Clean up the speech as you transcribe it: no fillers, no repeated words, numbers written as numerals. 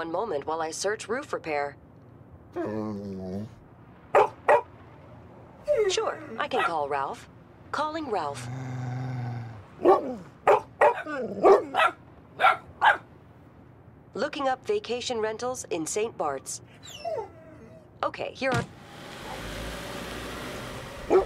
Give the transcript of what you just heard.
One moment while I search roof repair. Sure, I can call Ralph. Calling Ralph. Looking up vacation rentals in St. Bart's. Okay, here are...